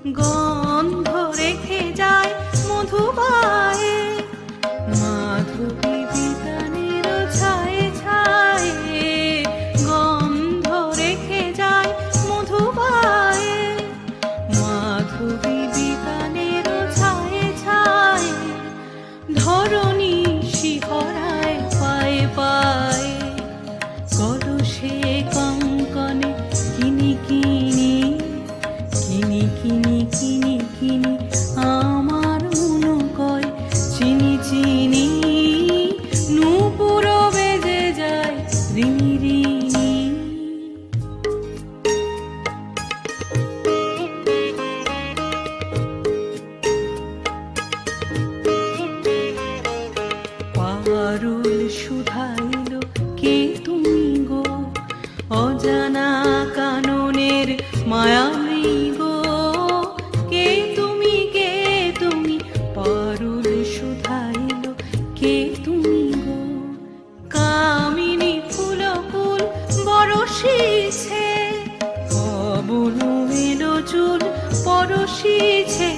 গন্ধ রেখে যায় মধুবায়ে, মাধবী বিতানের ছায়ে ছায়ে। গন্ধ রেখে যায় মধুবায়ে, মাধবী বিতানের ছায়ে ছায়ে। ধরণী শিহরায় পায়ে পায়ে, কলসে কঙ্কনে কিনি কিনি কিনি কিনি কিনি কিনি। আমার মন কয় চিনি চিনি, নূপুর বেজে যায় রিনি রিনি। পারুল শুধাইল কে তুমি গো, অজানা কাননের মায়ামী গো। কে তুমি কে তুমি, পারুল শুধাইল কে তুমি গো। কামিনী ফুল ফুল বরষিছে, পবন এলো চুল পরশিছে।